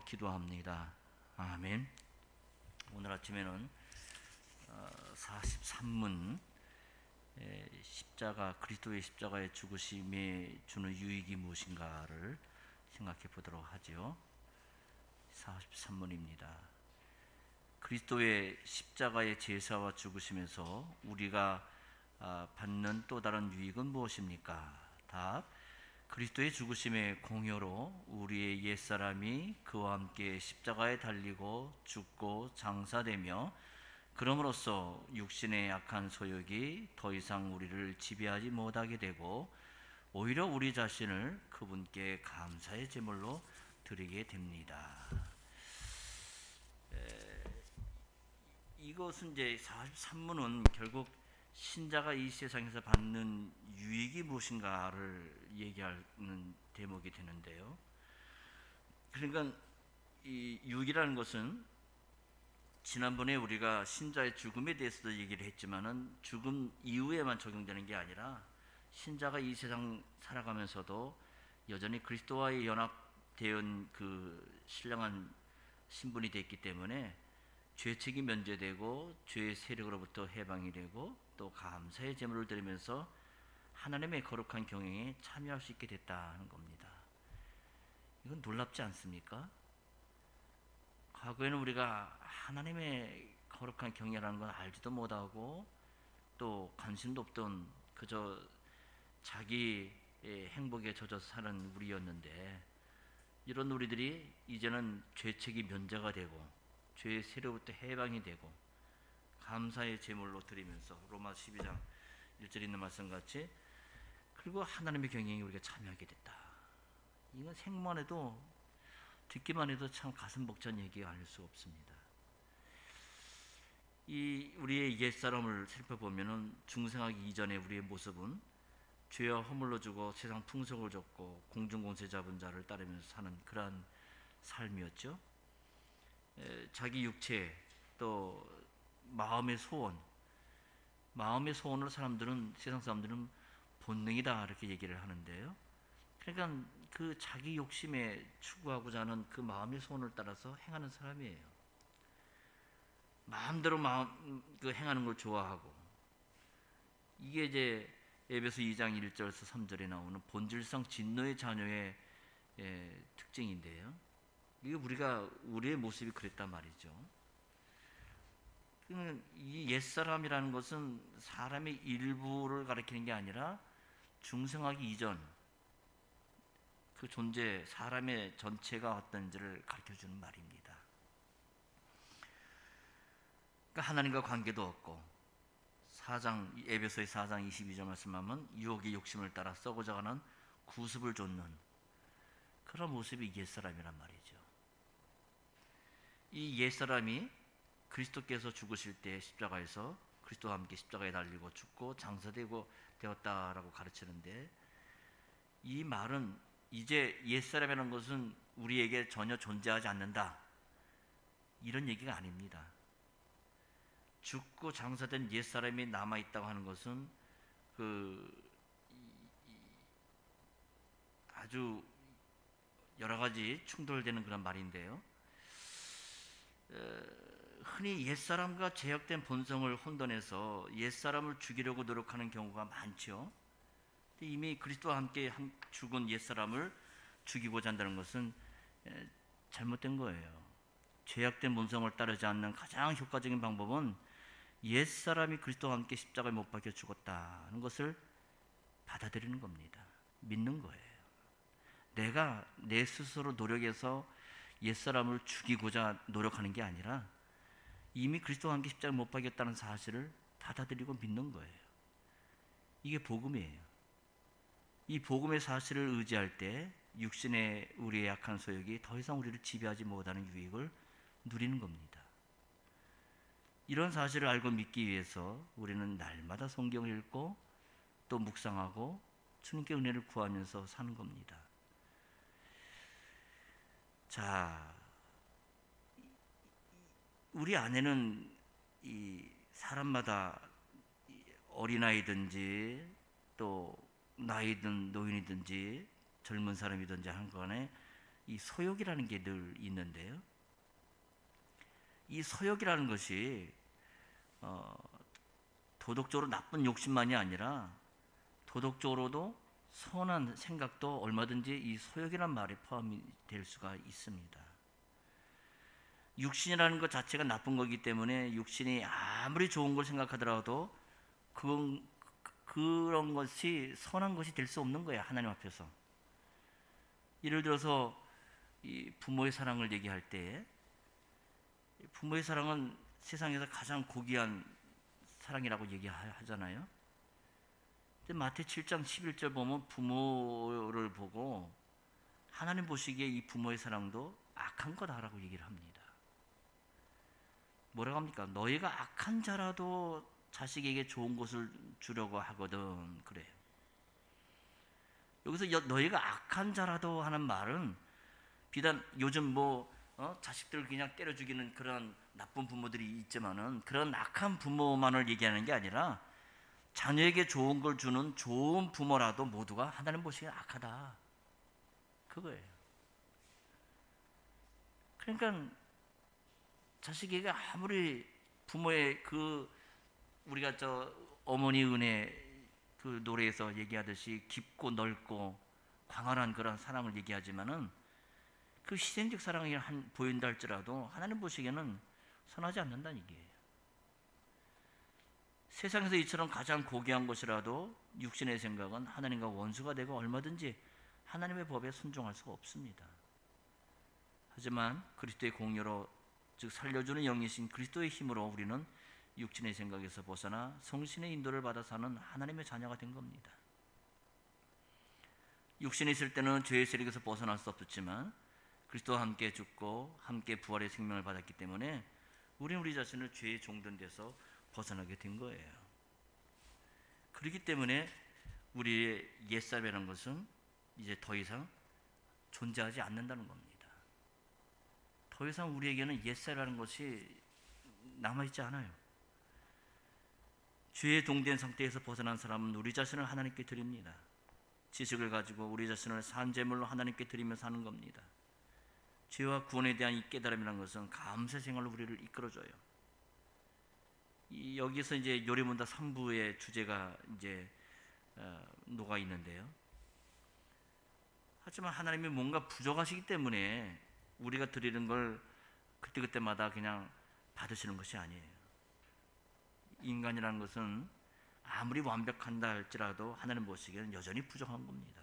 기도합니다. 아멘. 오늘 아침에는 43문 십자가, 그리스도의 십자가의 죽으심에 주는 유익이 무엇인가를 생각해 보도록 하죠. 43문입니다. 그리스도의 십자가의 제사와 죽으심에서 우리가 받는 또 다른 유익은 무엇입니까? 답: 그리스도의 죽으심의 공효로 우리의 옛사람이 그와 함께 십자가에 달리고 죽고 장사되며, 그럼으로써 육신의 약한 소욕이 더 이상 우리를 지배하지 못하게 되고, 오히려 우리 자신을 그분께 감사의 제물로 드리게 됩니다. 이것은 이제 43문은 결국 신자가 이 세상에서 받는 유익이 무엇인가를 얘기하는 대목이 되는데요. 그러니까 이 유익이라는 것은 지난번에 우리가 신자의 죽음에 대해서도 얘기를 했지만은 죽음 이후에만 적용되는 게 아니라 신자가 이 세상 살아가면서도 여전히 그리스도와의 연합되은 그 신령한 신분이 됐기 때문에 죄책이 면제되고 죄의 세력으로부터 해방이 되고 또 감사의 제물을 드리면서 하나님의 거룩한 경영에 참여할 수 있게 됐다는 겁니다. 이건 놀랍지 않습니까? 과거에는 우리가 하나님의 거룩한 경영이라는 건 알지도 못하고 또 관심도 없던 그저 자기의 행복에 젖어서 사는 우리였는데, 이런 우리들이 이제는 죄책이 면제가 되고 죄의 세력부터 해방이 되고 감사의 제물로 드리면서 로마 12장 1절에 있는 말씀같이 그리고 하나님의 경영에 우리가 참여하게 됐다. 이건 생각만 해도, 듣기만 해도 참 가슴 벅찬 얘기가 아닐 수 없습니다. 이 우리의 옛사람을 살펴보면은 중생하기 이전에 우리의 모습은 죄와 허물로 죽어 세상 풍속을 줬고 공중공세 잡은 자를 따르면서 사는 그러한 삶이었죠. 자기 육체 또 마음의 소원을 세상 사람들은 본능이다 이렇게 얘기를 하는데요. 그러니까 그 자기 욕심에 추구하고자 하는 그 마음의 소원을 따라서 행하는 사람이에요. 마음대로 행하는 걸 좋아하고, 이게 이제 에베소 2장 1절에서 3절에 나오는 본질상 진노의 자녀의 특징인데요. 이게 우리의 모습이 그랬단 말이죠. 이 옛사람이라는 것은 사람의 일부를 가리키는 게 아니라 중생하기 이전 그 존재, 사람의 전체가 어떤지를 가르쳐주는 말입니다. 그러니까 하나님과 관계도 없고, 에베소의 4장 22절 말씀하면 유혹의 욕심을 따라 썩어져 가는 구습을 좇는 그런 모습이 옛사람이란 말이죠. 이 옛사람이 그리스도께서 죽으실 때 십자가에서 그리스도와 함께 십자가에 달리고 죽고 장사되고 되었다라고 가르치는데, 이 말은 이제 옛사람이라는 것은 우리에게 전혀 존재하지 않는다 이런 얘기가 아닙니다. 죽고 장사된 옛사람이 남아있다고 하는 것은 아주 여러 가지 충돌되는 그런 말인데요. 흔히 옛사람과 죄악된 본성을 혼돈해서 옛사람을 죽이려고 노력하는 경우가 많죠. 이미 그리스도와 함께 죽은 옛사람을 죽이고자 한다는 것은 잘못된 거예요. 죄악된 본성을 따르지 않는 가장 효과적인 방법은 옛사람이 그리스도와 함께 십자가에 못 박혀 죽었다는 것을 받아들이는 겁니다. 믿는 거예요. 내가 내 스스로 노력해서 옛사람을 죽이고자 노력하는 게 아니라 이미 그리스도와 함께 십자가에 못 박였다는 사실을 받아들이고 믿는 거예요. 이게 복음이에요. 이 복음의 사실을 의지할 때 육신의 우리의 약한 소욕이 더 이상 우리를 지배하지 못하는 유익을 누리는 겁니다. 이런 사실을 알고 믿기 위해서 우리는 날마다 성경을 읽고 또 묵상하고 주님께 은혜를 구하면서 사는 겁니다. 자, 우리 안에는 이 사람마다 어린아이든지 또 나이든 노인이든지 젊은 사람이든지 한 간에 이 소욕이라는 게 늘 있는데요. 이 소욕이라는 것이 도덕적으로 나쁜 욕심만이 아니라 도덕적으로도 선한 생각도 얼마든지 이 소욕이란 말에 포함이 될 수가 있습니다. 육신이라는 것 자체가 나쁜 거기 때문에 육신이 아무리 좋은 걸 생각하더라도 그런 것이 선한 것이 될 수 없는 거예요, 하나님 앞에서. 예를 들어서 이 부모의 사랑을 얘기할 때, 부모의 사랑은 세상에서 가장 고귀한 사랑이라고 얘기하잖아요. 근데 마태 7장 11절 보면 부모를 보고 하나님 보시기에 이 부모의 사랑도 악한 거다라고 얘기를 합니다. 뭐라고 합니까? 너희가 악한 자라도 자식에게 좋은 것을 주려고 하거든. 그래요. 여기서 너희가 악한 자라도 하는 말은 비단 요즘 자식들을 그냥 때려 죽이는 그런 나쁜 부모들이 있지만은 그런 악한 부모만을 얘기하는 게 아니라 자녀에게 좋은 걸 주는 좋은 부모라도 모두가 하나님 보시기에 악하다. 그거예요. 그러니까 자식에게 아무리 부모의 우리가 어머니 은혜 그 노래에서 얘기하듯이 깊고 넓고 광활한 그런 사랑을 얘기하지만은 그 희생적 사랑이 보인다 할지라도 하나님 보시기에는 선하지 않는다는 얘기예요. 세상에서 이처럼 가장 고귀한 것이라도 육신의 생각은 하나님과 원수가 되고 얼마든지 하나님의 법에 순종할 수가 없습니다. 하지만 그리스도의 공로로 즉 살려주는 영이신 그리스도의 힘으로 우리는 육신의 생각에서 벗어나 성신의 인도를 받아 사는 하나님의 자녀가 된 겁니다. 육신이 있을 때는 죄의 세력에서 벗어날 수 없었지만 그리스도와 함께 죽고 함께 부활의 생명을 받았기 때문에 우리는 우리 자신을 죄의 종된 데서 벗어나게 된 거예요. 그렇기 때문에 우리의 옛사람이라는 것은 이제 더 이상 존재하지 않는다는 겁니다. 더 이상 우리에게는 옛사람이라는 것이 남아있지 않아요. 죄의 동된 상태에서 벗어난 사람은 우리 자신을 하나님께 드립니다. 지식을 가지고 우리 자신을 산제물로 하나님께 드리며 사는 겁니다. 죄와 구원에 대한 이 깨달음이라는 것은 감사 생활로 우리를 이끌어줘요. 여기서 이제 요리문답 3부의 주제가 이제 녹아 있는데요. 하지만 하나님이 뭔가 부족하시기 때문에 우리가 드리는 걸 그때그때마다 그냥 받으시는 것이 아니에요. 인간이라는 것은 아무리 완벽한다 할지라도 하나님 보시기에는 여전히 부족한 겁니다.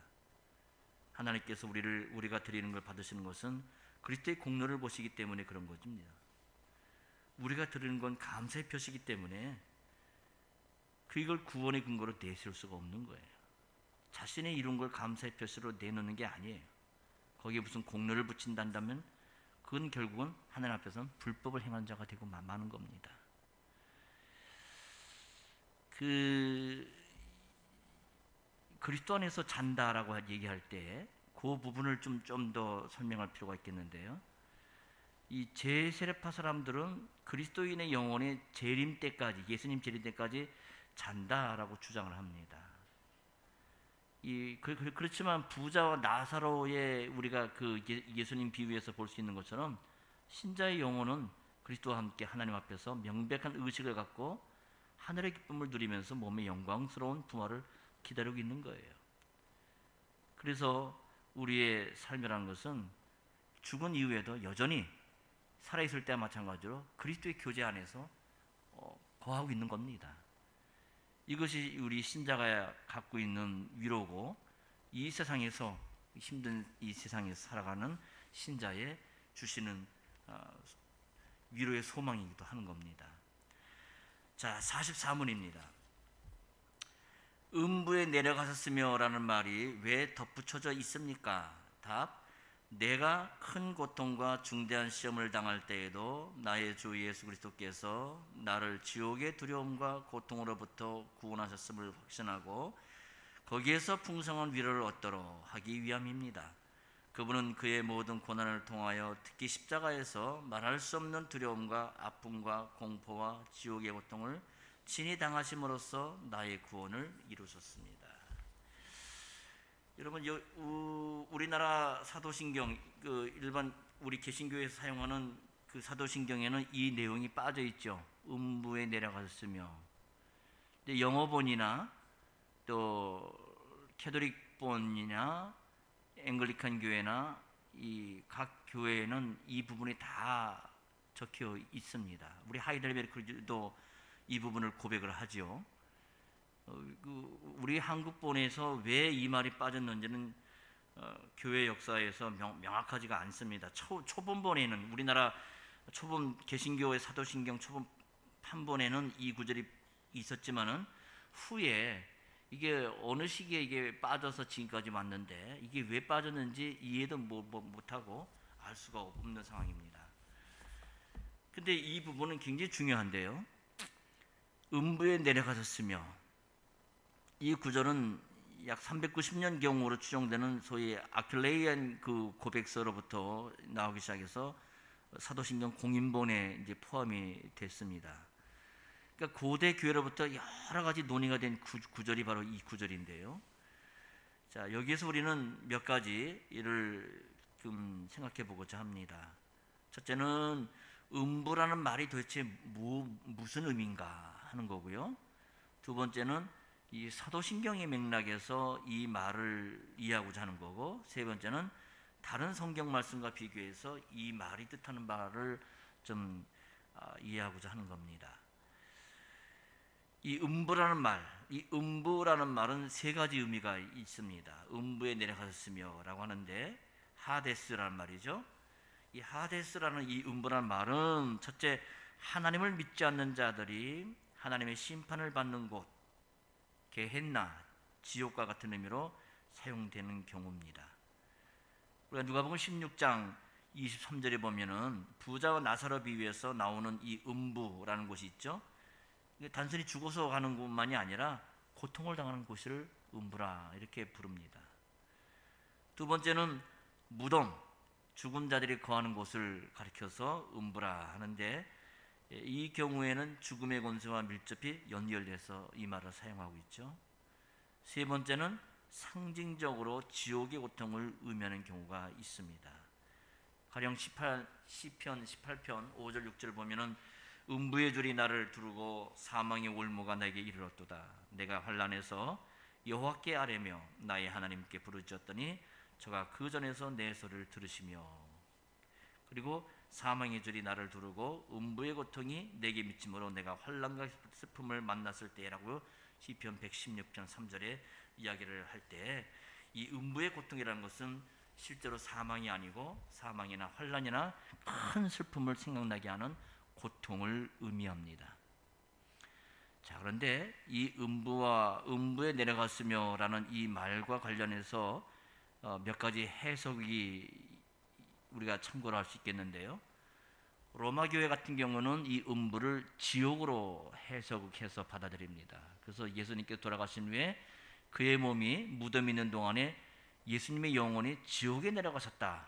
하나님께서 우리가 드리는 걸 받으시는 것은 그리스도의 공로를 보시기 때문에 그런 것입니다. 우리가 드리는 건 감사의 표시이기 때문에 그걸 구원의 근거로 내세울 수가 없는 거예요. 자신의 이룬 걸 감사의 표시로 내놓는 게 아니에요. 거기에 무슨 공로를 붙인다면 그건 결국은 하나님 앞에서는 불법을 행한 자가 되고 마는 겁니다. 그리스도 안에서 잔다라고 얘기할 때 그 부분을 좀 더 설명할 필요가 있겠는데요. 이 제세례파 사람들은 그리스도인의 영혼이 재림 때까지, 예수님 재림 때까지 잔다라고 주장을 합니다. 그렇지만 부자와 나사로의 우리가 예수님 비유에서 볼 수 있는 것처럼 신자의 영혼은 그리스도와 함께 하나님 앞에서 명백한 의식을 갖고 하늘의 기쁨을 누리면서 몸의 영광스러운 부활을 기다리고 있는 거예요. 그래서 우리의 삶이라는 것은 죽은 이후에도 여전히 살아있을 때와 마찬가지로 그리스도의 교제 안에서 거하고 있는 겁니다. 이것이 우리 신자가 갖고 있는 위로고 이 세상에서 힘든 이 세상에서 살아가는 신자의 주시는 위로의 소망이기도 하는 겁니다. 자, 44문입니다. 음부에 내려가셨으며 라는 말이 왜 덧붙여져 있습니까? 답, 내가 큰 고통과 중대한 시험을 당할 때에도 나의 주 예수 그리스도께서 나를 지옥의 두려움과 고통으로부터 구원하셨음을 확신하고 거기에서 풍성한 위로를 얻도록 하기 위함입니다. 그분은 그의 모든 고난을 통하여 특히 십자가에서 말할 수 없는 두려움과 아픔과 공포와 지옥의 고통을 친히 당하심으로써 나의 구원을 이루셨습니다. 여러분, 우리나라 사도신경 그 일반 우리 개신교에서 사용하는 그 사도신경에는 이 내용이 빠져 있죠. 음부에 내려갔으며. 근데 영어본이나 또 캐톨릭본이나 앵글리칸 교회나 이 각 교회에는 이 부분이 다 적혀 있습니다. 우리 하이델베르크도 이 부분을 고백을 하죠. 우리 한국본에서 왜 이 말이 빠졌는지는 교회 역사에서 명확하지가 않습니다. 초본본에는 우리나라 초본 개신교의 사도신경 초본 판본에는 이 구절이 있었지만은 후에 이게 어느 시기에 이게 빠져서 지금까지 왔는데 이게 왜 빠졌는지 이해도 못하고 알 수가 없는 상황입니다. 근데 이 부분은 굉장히 중요한데요. 음부에 내려가셨으며, 이 구절은 약 390년경으로 추정되는 소위 아킬레이안 그 고백서로부터 나오기 시작해서 사도신경 공인본에 이제 포함이 됐습니다. 그러니까 고대 교회로부터 여러 가지 논의가 된 구절이 바로 이 구절인데요. 자, 여기에서 우리는 몇 가지를 좀 생각해 보고자 합니다. 첫째는 음부라는 말이 도대체 무슨 의미인가 하는 거고요. 두 번째는 이 사도신경의 맥락에서 이 말을 이해하고자 하는 거고, 세 번째는 다른 성경 말씀과 비교해서 이 말이 뜻하는 바를 좀 이해하고자 하는 겁니다. 이 음부라는 말은 세 가지 의미가 있습니다. 음부에 내려가셨으며 라고 하는데, 하데스라는 말이죠. 이 하데스라는 이 음부라는 말은 첫째, 하나님을 믿지 않는 자들이 하나님의 심판을 받는 곳, 게헨나, 지옥과 같은 의미로 사용되는 경우입니다. 우리가 누가복음 16장 23절에 보면은 부자와 나사로 비유에서 나오는 이 음부라는 곳이 있죠. 단순히 죽어서 가는 곳만이 아니라 고통을 당하는 곳을 음부라 이렇게 부릅니다. 두 번째는 무덤, 죽은 자들이 거하는 곳을 가리켜서 음부라 하는데, 이 경우에는 죽음의 권세와 밀접히 연결돼서 이 말을 사용하고 있죠. 세 번째는 상징적으로 지옥의 고통을 의미하는 경우가 있습니다. 가령 시편 18편 5절 6절을 보면은 음부의 줄이 나를 두르고 사망의 올무가 내게 이르렀도다. 내가 환난에서 여호와께 아뢰며 나의 하나님께 부르짖었더니 저가 그 전에서 내 소리를 들으시며, 그리고 사망의 줄이 나를 두르고 음부의 고통이 내게 미침으로 내가 환난과 슬픔을 만났을 때라고 시편 116편 3절에 이야기를 할 때, 이 음부의 고통이라는 것은 실제로 사망이 아니고 사망이나 환난이나 큰 슬픔을 생각나게 하는 고통을 의미합니다. 자, 그런데 이 음부에 내려갔으며라는 이 말과 관련해서 몇 가지 해석이 우리가 참고를 할 수 있겠는데요. 로마 교회 같은 경우는 이 음부를 지옥으로 해석해서 받아들입니다. 그래서 예수님께서 돌아가신 후에 그의 몸이 무덤 있는 동안에 예수님의 영혼이 지옥에 내려가셨다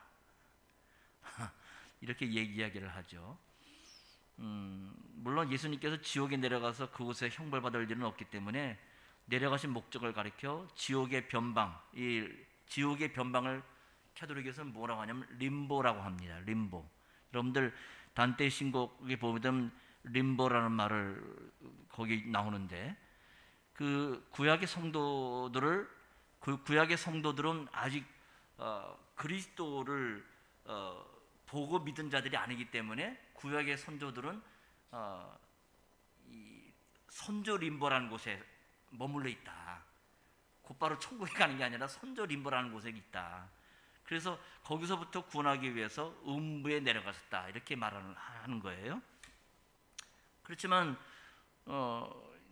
이렇게 이야기를 하죠. 물론 예수님께서 지옥에 내려가서 그곳에 형벌받을 일은 없기 때문에 내려가신 목적을 가리켜 지옥의 변방, 이 지옥의 변방을 캐톨릭에서는 뭐라고 하냐면 림보라고 합니다. 림보. 여러분들 단테 신곡에 보면 림보라는 말을 거기 나오는데, 그 구약의 성도들은 아직 그리스도를 보고 믿은 자들이 아니기 때문에 구약의 선조들은 이 선조 림보라는 곳에 머물러 있다. 곧바로 천국에 가는 게 아니라 선조 림보라는 곳에 있다. 그래서 거기서부터 구원하기 위해서 음부에 내려갔었다 이렇게 말하는 거예요. 그렇지만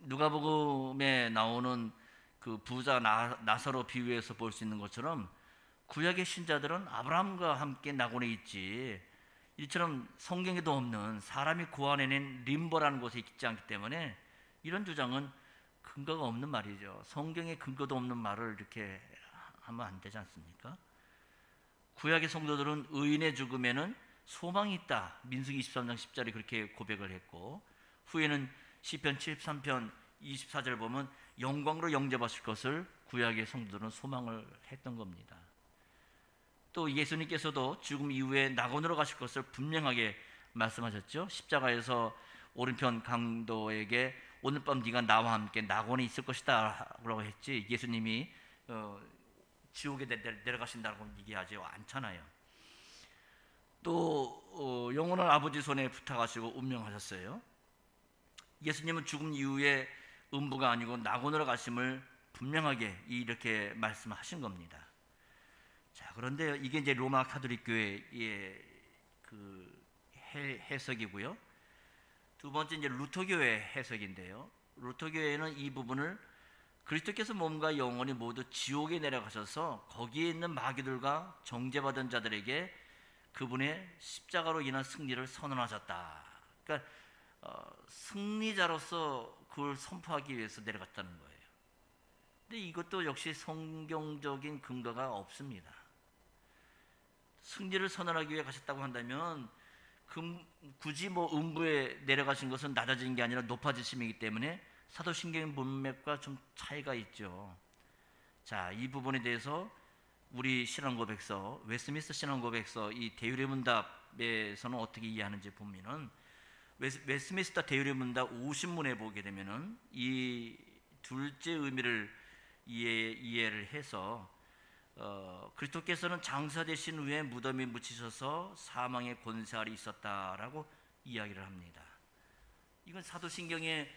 누가복음에 나오는 그 부자 나사로 비유에서 볼 수 있는 것처럼 구약의 신자들은 아브라함과 함께 낙원에 있지, 이처럼 성경에도 없는 사람이 구원해낸 림보라는 곳에 있지 않기 때문에 이런 주장은 근거가 없는 말이죠. 성경에 근거도 없는 말을 이렇게 하면 안 되지 않습니까? 구약의 성도들은 의인의 죽음에는 소망이 있다, 민수기 23장 10절에 그렇게 고백을 했고, 후에는 시편 73편 24절 보면 영광으로 영접하실 것을 구약의 성도들은 소망을 했던 겁니다. 또 예수님께서도 죽음 이후에 낙원으로 가실 것을 분명하게 말씀하셨죠. 십자가에서 오른편 강도에게 오늘 밤 네가 나와 함께 낙원에 있을 것이다 라고 했지, 예수님이 지옥에 내려가신다고 얘기하지 않잖아요. 또 영혼을 아버지 손에 부탁하시고 운명하셨어요. 예수님은 죽음 이후에 음부가 아니고 낙원으로 가심을 분명하게 이렇게 말씀하신 겁니다. 자, 그런데 이게 이제 로마 가톨릭 교회의 그 해석이고요. 두 번째 이제 루터교회 해석인데요. 루터교회는 이 부분을 그리스도께서 몸과 영혼이 모두 지옥에 내려가셔서 거기에 있는 마귀들과 정죄받은 자들에게 그분의 십자가로 인한 승리를 선언하셨다. 그러니까 승리자로서 그걸 선포하기 위해서 내려갔다는 거예요. 근데 이것도 역시 성경적인 근거가 없습니다. 승리를 선언하기 위해 가셨다고 한다면 굳이 음부에 내려가신 것은 낮아진 게 아니라 높아지심이기 때문에 사도신경 문맥과 좀 차이가 있죠. 자, 이 부분에 대해서 우리 신앙고백서, 웨스트민스터 신앙고백서 이 대유리 문답에서는 어떻게 이해하는지 보면은, 웨스트민스터 대유리 문답 50문에 보게 되면은 이 둘째 의미를 이해를 해서 그리스도께서는 장사되신 후에 무덤에 묻히셔서 사망의 권세 아래 있었다라고 이야기를 합니다. 이건 사도신경의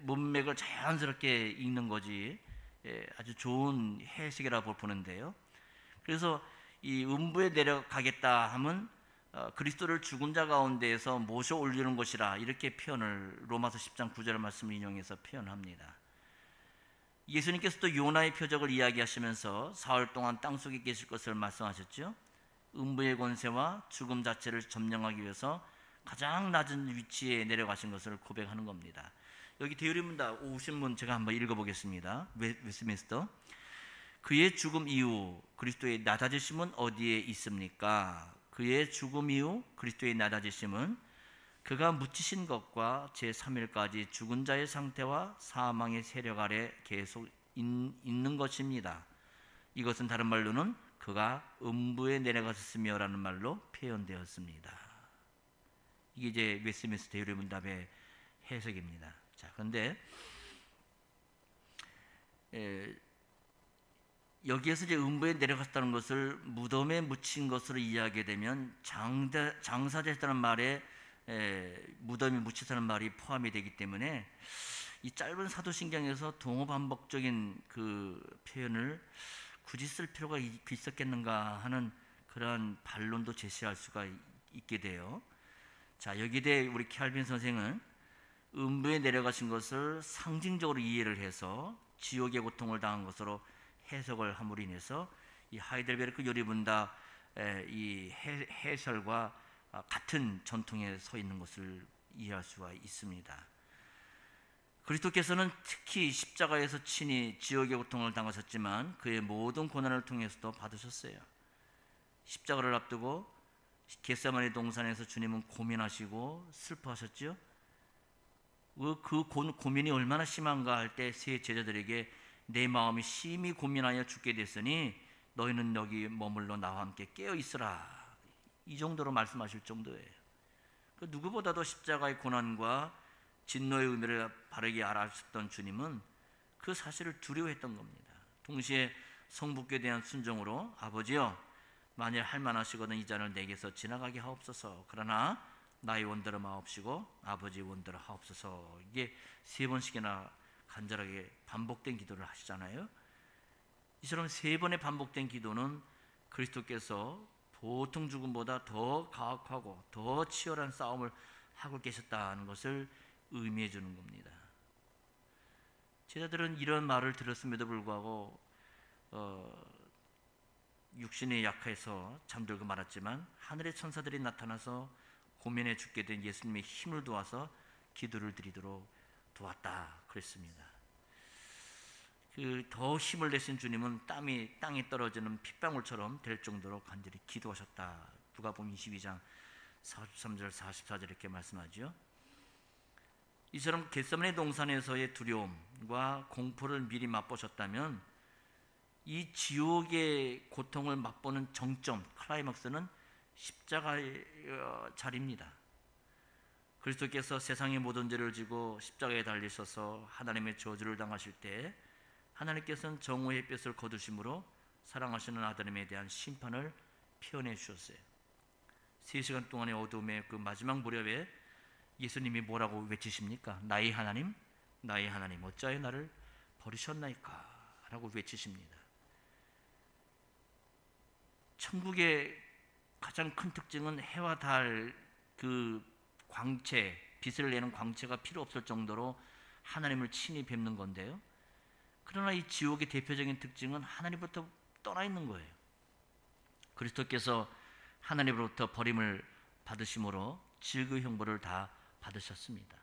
문맥을 자연스럽게 읽는 거지 아주 좋은 해석이라고 보는데요. 그래서 이 음부에 내려가겠다 하면 그리스도를 죽은 자 가운데에서 모셔 올리는 것이라, 이렇게 표현을 로마서 10장 9절 말씀을 인용해서 표현합니다. 예수님께서도 요나의 표적을 이야기하시면서 사흘 동안 땅속에 계실 것을 말씀하셨죠. 음부의 권세와 죽음 자체를 점령하기 위해서 가장 낮은 위치에 내려가신 것을 고백하는 겁니다. 여기 대유리 문답 50문 제가 한번 읽어보겠습니다. 웨스트민스터. 그의 죽음 이후 그리스도의 낮아지심은 어디에 있습니까? 그의 죽음 이후 그리스도의 낮아지심은 그가 묻히신 것과 제3일까지 죽은 자의 상태와 사망의 세력 아래 계속 있는 것입니다. 이것은 다른 말로는 그가 음부에 내려가셨으며 라는 말로 표현되었습니다. 이게 이제 웨스트민스터 대유리 문답의 해석입니다. 자, 그런데 여기에서 이제 음부에 내려갔다는 것을 무덤에 묻힌 것으로 이해하게 되면 장사됐다는 말에 무덤에 묻히다는 말이 포함이 되기 때문에 이 짧은 사도신경에서 동어반복적인 그 표현을 굳이 쓸 필요가 있었겠는가 하는 그러한 반론도 제시할 수가 있게 돼요. 자, 여기에 대해 우리 켈빈 선생은 음부에 내려가신 것을 상징적으로 이해를 해서 지옥의 고통을 당한 것으로 해석을 함으로 인해서 이 하이델베르크 요리문답 이 해설과 같은 전통에 서 있는 것을 이해할 수가 있습니다. 그리스도께서는 특히 십자가에서 친히 지옥의 고통을 당하셨지만 그의 모든 고난을 통해서도 받으셨어요. 십자가를 앞두고 겟세마네 동산에서 주님은 고민하시고 슬퍼하셨죠. 그 고민이 얼마나 심한가 할 때 세 제자들에게 내 마음이 심히 고민하여 죽게 됐으니 너희는 여기 머물러 나와 함께 깨어 있으라, 이 정도로 말씀하실 정도예요. 그 누구보다도 십자가의 고난과 진노의 의미를 바르게 알아주셨던 주님은 그 사실을 두려워했던 겁니다. 동시에 성부께 대한 순종으로 아버지여, 만일 할만하시거든 이 잔을 내게서 지나가게 하옵소서. 그러나 나의 원대로 마옵시고 아버지 원대로 하옵소서. 이게 3번씩이나 간절하게 반복된 기도를 하시잖아요. 이처럼 3번의 반복된 기도는 그리스도께서 보통 죽음보다 더 가혹하고 더 치열한 싸움을 하고 계셨다는 것을 의미해 주는 겁니다. 제자들은 이런 말을 들었음에도 불구하고 육신에 약해서 잠들고 말았지만 하늘의 천사들이 나타나서 고민해 죽게 된 예수님의 힘을 도와서 기도를 드리도록 도왔다 그랬습니다. 더 힘을 내신 주님은 땀이 땅에 떨어지는 핏방울처럼 될 정도로 간절히 기도하셨다. 누가복음 22장 43절 44절 이렇게 말씀하죠. 이처럼 겟세마네 동산에서의 두려움과 공포를 미리 맛보셨다면 이 지옥의 고통을 맛보는 정점, 클라이막스는 십자가의 자리입니다. 그리스도께서 세상의 모든 죄를 지고 십자가에 달리셔서 하나님의 저주를 당하실 때 하나님께서는 정오의 햇볕을 거두심으로 사랑하시는 아들님에 대한 심판을 표현해 주셨어요. 3시간 동안의 어둠의 그 마지막 무렵에 예수님이 뭐라고 외치십니까? 나의 하나님, 나의 하나님, 어찌하여 나를 버리셨나이까? 라고 외치십니다. 천국의 가장 큰 특징은 해와 달 그 광채, 빛을 내는 광채가 필요 없을 정도로 하나님을 친히 뵙는 건데요. 그러나 이 지옥의 대표적인 특징은 하나님부터 떠나 있는 거예요. 그리스도께서 하나님으로부터 버림을 받으심으로 지옥의 형벌을 다 받으셨습니다.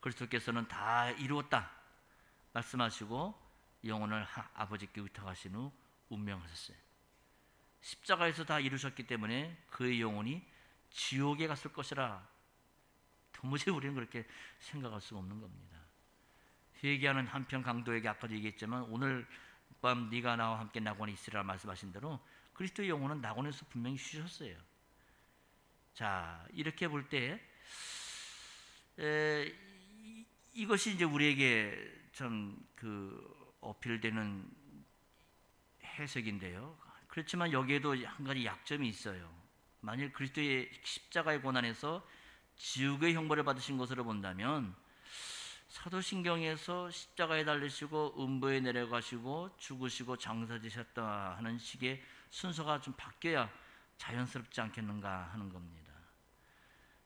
그리스도께서는 다 이루었다 말씀하시고 영혼을 아버지께 의탁하신 후 운명하셨어요. 십자가에서 다 이루셨기 때문에 그의 영혼이 지옥에 갔을 것이라 도무지 우리는 그렇게 생각할 수가 없는 겁니다. 회개하는 한편 강도에게 아까도 얘기했지만 오늘 밤 네가 나와 함께 낙원에 있으리라 말씀하신 대로 그리스도의 영혼은 낙원에서 분명히 쉬셨어요. 자, 이렇게 볼 때 이것이 이제 우리에게 참 그 어필되는 해석인데요. 그렇지만 여기에도 한 가지 약점이 있어요. 만일 그리스도의 십자가의 고난에서 지옥의 형벌을 받으신 것으로 본다면 사도신경에서 십자가에 달리시고 음부에 내려가시고 죽으시고 장사되셨다 하는 식의 순서가 좀 바뀌어야 자연스럽지 않겠는가 하는 겁니다.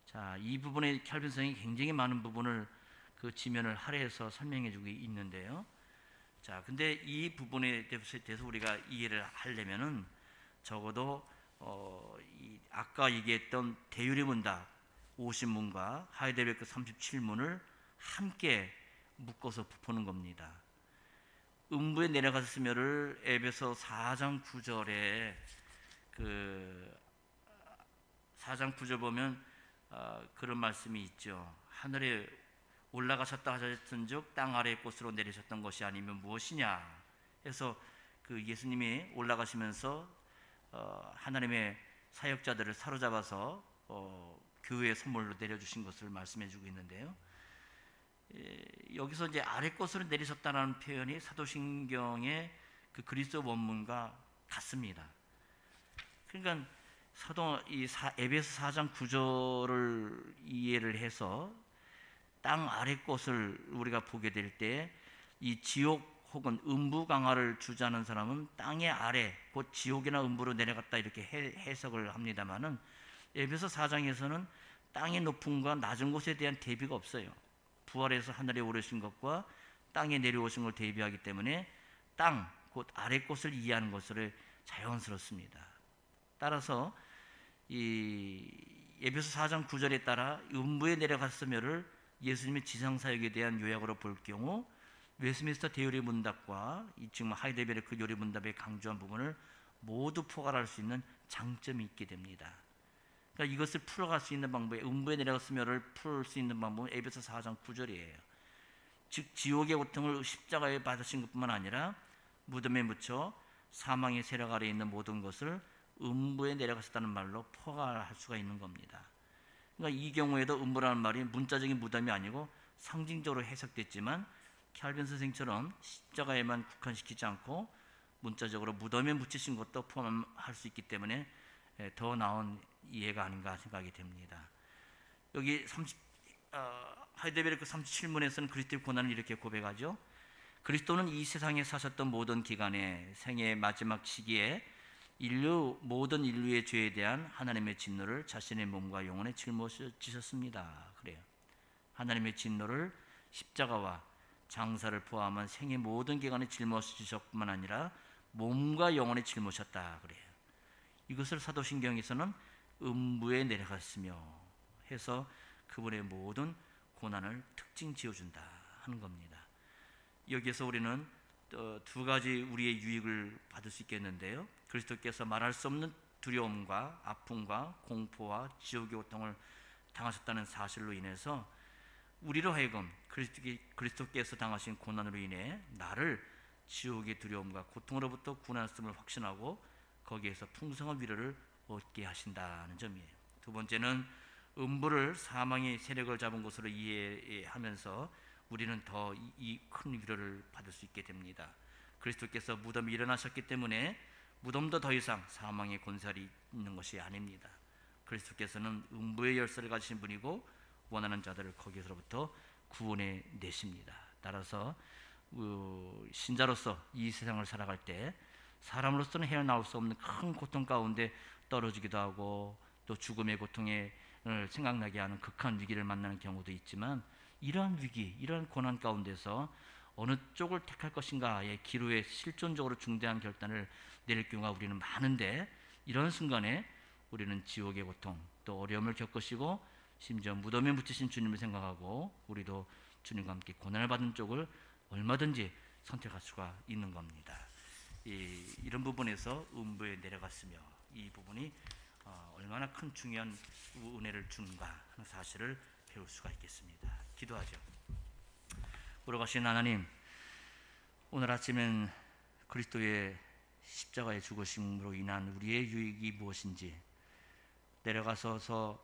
자, 이 부분에 캘빈성이 굉장히 많은 부분을 그 지면을 할애해서 설명해 주고 있는데요. 자, 근데 이 부분에 대해서 우리가 이해를 하려면은 적어도 아까 얘기했던 대유리 문답 50문과 하이델베르크 37문을 함께 묶어서 보는 겁니다. 음부에 내려갔으며를 에베소 4장 9절에 그 4장 9절 보면 그런 말씀이 있죠. 하늘에 올라가셨다 하셨은즉 땅 아래의 곳으로 내리셨던 것이 아니면 무엇이냐 해서 그 예수님이 올라가시면서 하나님의 사역자들을 사로잡아서 교회의 선물로 내려주신 것을 말씀해주고 있는데요. 여기서 이제 아래 곳으로 내리셨다는 표현이 사도신경의 그 그리스도 원문과 같습니다. 그러니까 에베소 4장 9절을 이해를 해서 땅 아래 곳을 우리가 보게 될 때 이 지옥 혹은 음부 강화를 주장하는 사람은 땅의 아래 곧 지옥이나 음부로 내려갔다 이렇게 해석을 합니다마는 에베소 4장에서는 땅의 높음과 낮은 곳에 대한 대비가 없어요. 부활해서 하늘에 오르신 것과 땅에 내려오신 걸 대비하기 때문에 땅 곧 아래 곳을 이해하는 것으로 자연스럽습니다. 따라서 이 에베소 4장 9절에 따라 음부에 내려갔으며를 예수님의 지상사역에 대한 요약으로 볼 경우 웨스민스터 대요리 문답과 지금 하이델베르크 요리 문답에 강조한 부분을 모두 포괄할 수 있는 장점이 있게 됩니다. 그러니까 이것을 풀어갈 수 있는 방법이 음부에 내려갔으며를 풀 수 있는 방법은 에베소 4장 9절이에요. 즉 지옥의 고통을 십자가에 받으신 것뿐만 아니라 무덤에 묻혀 사망의 세력 아래에 있는 모든 것을 음부에 내려가셨다는 말로 포괄할 수가 있는 겁니다. 그러니까 이 경우에도 음부라는 말이 문자적인 무덤이 아니고 상징적으로 해석됐지만 캘빈 선생처럼 십자가에만 국한시키지 않고 문자적으로 무덤에 묻히신 것도 포함할 수 있기 때문에 더 나은 이해가 아닌가 생각이 됩니다. 여기 하이델베르크 37문에서는 그리스도의 고난을 이렇게 고백하죠. 그리스도는 이 세상에 사셨던 모든 기간에 생애의 마지막 시기에 모든 인류의 죄에 대한 하나님의 진노를 자신의 몸과 영혼에 짊어지셨습니다. 그래요. 하나님의 진노를 십자가와 장사를 포함한 생의 모든 기간에 짊어지셨뿐만 아니라 몸과 영혼에 짊어졌다 그래요. 이것을 사도신경에서는 음부에 내려갔으며 해서 그분의 모든 고난을 특징 지어준다 하는 겁니다. 여기에서 우리는 두 가지 우리의 유익을 받을 수 있겠는데요. 그리스도께서 말할 수 없는 두려움과 아픔과 공포와 지옥의 고통을 당하셨다는 사실로 인해서 우리로 하여금 그리스도께서 당하신 고난으로 인해 나를 지옥의 두려움과 고통으로부터 구원하였음을 확신하고 거기에서 풍성한 위로를 얻게 하신다는 점이에요. 두 번째는 음부를 사망의 세력을 잡은 것으로 이해하면서 우리는 더 이 큰 위로를 받을 수 있게 됩니다. 그리스도께서 무덤이 일어나셨기 때문에 무덤도 더 이상 사망의 권세가 있는 것이 아닙니다. 그리스도께서는 음부의 열쇠를 가지신 분이고 원하는 자들을 거기서부터 구원해 내십니다. 따라서 신자로서 이 세상을 살아갈 때 사람으로서는 헤어나올 수 없는 큰 고통 가운데 떨어지기도 하고 또 죽음의 고통에 생각나게 하는 극한 위기를 만나는 경우도 있지만 이러한 위기, 이러한 고난 가운데서 어느 쪽을 택할 것인가의 기로에 실존적으로 중대한 결단을 내릴 경우가 우리는 많은데 이런 순간에 우리는 지옥의 고통 또 어려움을 겪으시고 심지어 무덤에 묻히신 주님을 생각하고 우리도 주님과 함께 고난을 받는 쪽을 얼마든지 선택할 수가 있는 겁니다. 이런 부분에서 음부에 내려갔으며 이 부분이 얼마나 큰 중요한 은혜를 주는가 하는 사실을 배울 수가 있겠습니다. 기도하죠. 돌아가신 하나님, 오늘 아침엔 그리스도의 십자가의 죽으심으로 인한 우리의 유익이 무엇인지 내려가서서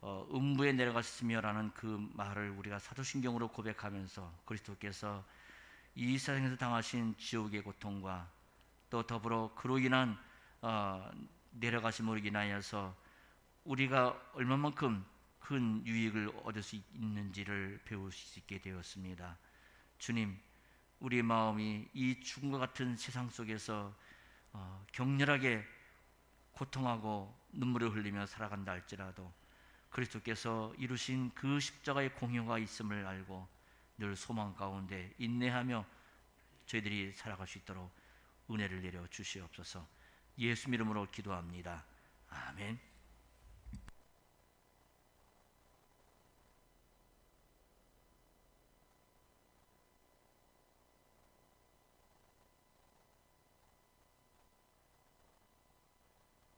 음부에 내려갔으며라는 그 말을 우리가 사도신경으로 고백하면서 그리스도께서 이 세상에서 당하신 지옥의 고통과 또 더불어 그로 인한 내려가심으로 인하여서 우리가 얼마만큼 큰 유익을 얻을 수 있는지를 배울 수 있게 되었습니다. 주님, 우리의 마음이 이 죽음과 같은 세상 속에서 격렬하게 고통하고 눈물을 흘리며 살아간다 할지라도 그리스도께서 이루신 그 십자가의 공효가 있음을 알고 늘 소망 가운데 인내하며 저희들이 살아갈 수 있도록 은혜를 내려 주시옵소서. 예수 이름으로 기도합니다. 아멘.